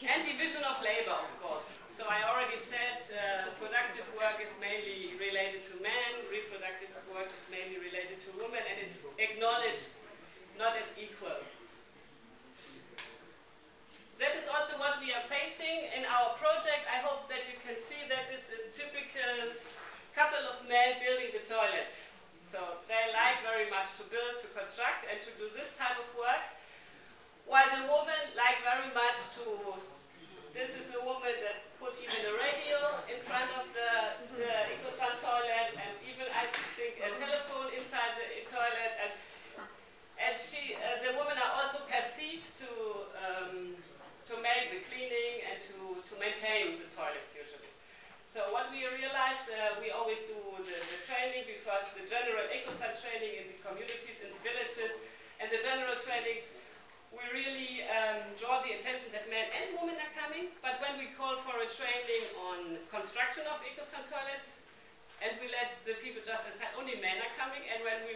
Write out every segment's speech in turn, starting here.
And division of labor, of course. So I already said productive work is mainly related to men, reproductive work is mainly related to women, and it's acknowledged not as equal. That is also what we are facing in our project. I hope that you can see that this is a typical couple of men building the toilet. So they like very much to build, to construct, and to do this type of work, while the women like very much to, this is a woman that put even a radio in front of the Ecosun toilet, and even I think a telephone inside the toilet, and she, the women are also perceived to make the cleaning and to maintain the toilet usually. So what we realize, we always do the training, because the general Ecosun training in the communities, in the villages, and the general trainings, we really draw the attention that men and women are coming, but when we call for a training on construction of Ecosun toilets, and we let the people just inside, only men are coming, and when we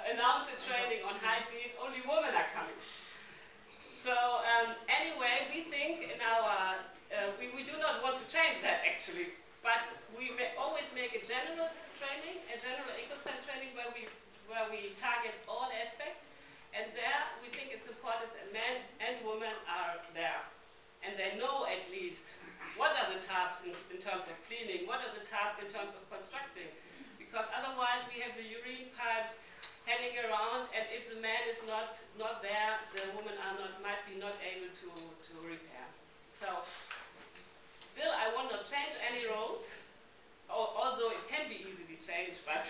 announce a training on hygiene, only women are coming. So anyway, we think in our, we do not want to change that actually, but we always make a general training, a general Ecosun training where we target all aspects, and there we think it's important that men and women are there, and they know at least what are the tasks in terms of cleaning, what are the tasks in terms of constructing, because otherwise we have the urine pipes hanging around, and if the man is not there, the women might be not able to repair. So still I want not change any roles, although it can be easily changed, but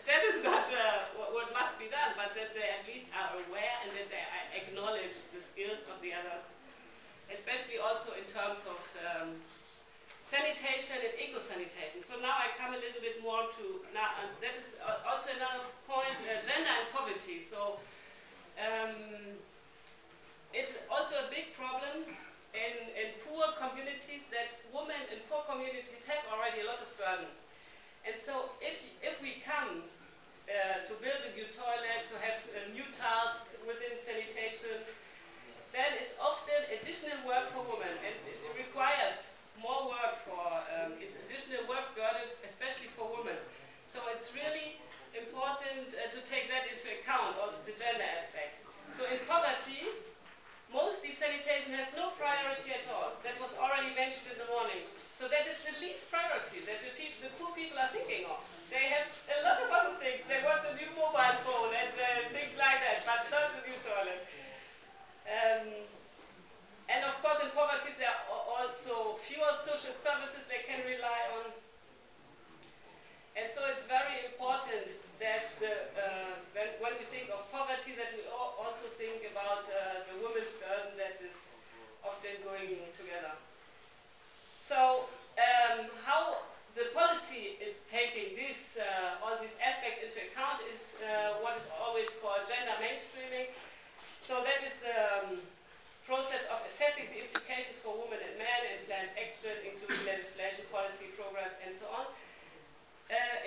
that is not what must be done, but that they at least are aware and that they acknowledge the skills of the others, especially also in terms of sanitation and eco-sanitation. So now I come a little bit more to, and that is also another point, gender and poverty. So it's also a big problem in poor communities that women in poor communities have already a lot of burden. And so if we come to build a new toilet, to have a new task within sanitation, then it's often additional work for women, and it requires more work for, it's additional work burden, especially for women. So it's really important to take that into account, also the gender aspect. So in poverty, mostly sanitation has no priority at all. That was already mentioned in the morning. So that is the least priority that the poor people are thinking of. They have a lot of other things. They want a new mobile phone and things like that, but not a new toilet. And of course in poverty there are also fewer social services they can rely on. And so it's very important that when we think of poverty, that we also think about the women's burden that is often going together. So how the policy is taking this, all these aspects into account is what is always called gender mainstreaming. So that is the process of assessing the implications for women and men in planned action, including legislation, policy, programs, and so on.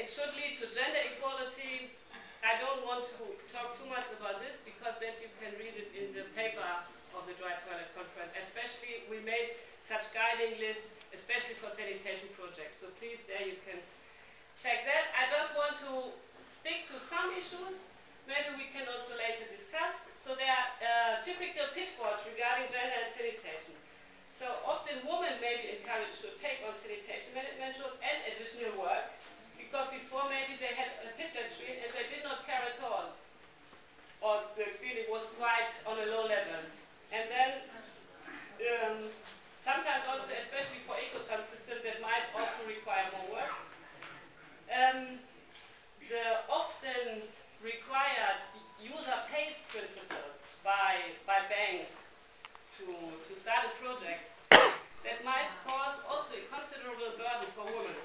It should lead to gender equality. I don't want to talk too much about this, because then you can read it in the paper of the Dry Toilet Conference. Especially, we made such guiding lists, especially for sanitation projects. So please, there you can check that. I just want to stick to some issues. Maybe we can also later discuss. So there are typical pitfalls regarding gender and sanitation. So often women may be encouraged to take on sanitation management jobs and additional work, because before maybe they had a pit latrine and they did not care at all, or the cleaning was quite on a low level. And then sometimes also, especially for Ecosun systems, that might also require more work. The often required user pays principle by banks to start a project, that might cause also a considerable burden for women,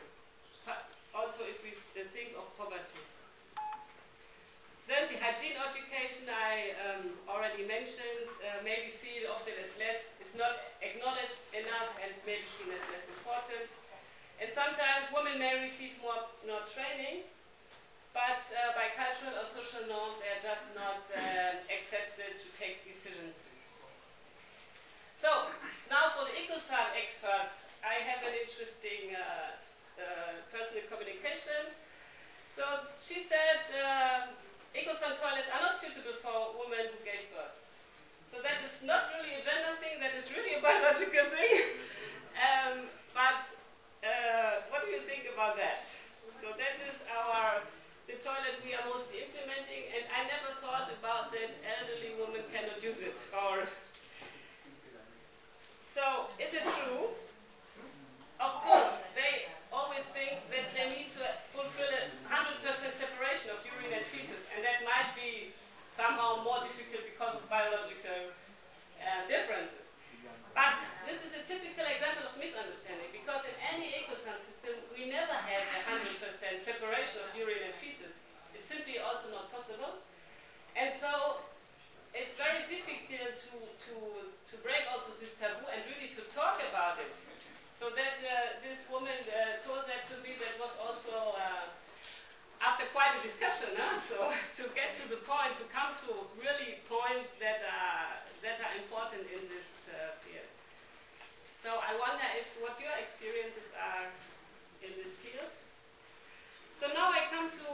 also if we think of poverty. Then the hygiene education I already mentioned, maybe seen often as less, it's not acknowledged enough and maybe seen as less important. And sometimes women may receive more training, but by cultural or social norms they are just not accepted to take decisions. So now for the she said Ecosan toilets are not suitable for women who gave birth. So that is not really a gender thing, that is really a biological thing. But what do you think about that? So that is the toilet we are mostly implementing, and I never thought about that elderly women cannot use it. So is it true? Of course, they always think that they need to fulfill a 100% separation of urine and feces, and that might be somehow more difficult because of biological differences. But this is a typical example of misunderstanding, because in any Ecosan system we never have a 100% separation of urine and feces. It's simply also not possible. And so it's very difficult to break also this taboo and really to talk about it. So that this woman told that to me, that was also after quite a discussion. So to get to the point, to come to really points that are important in this field. So I wonder what your experiences are in this field. So now I come to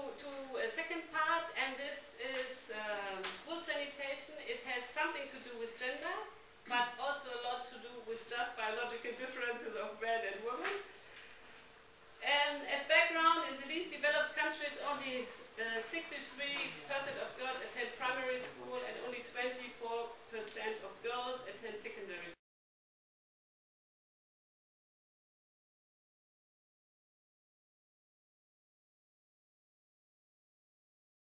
a second part, and this is school sanitation. It has something to do with gender, but also a lot to do with just biological differences of men and women. And as background, in the least developed countries, only 63% of girls attend primary school and only 24% of girls attend secondary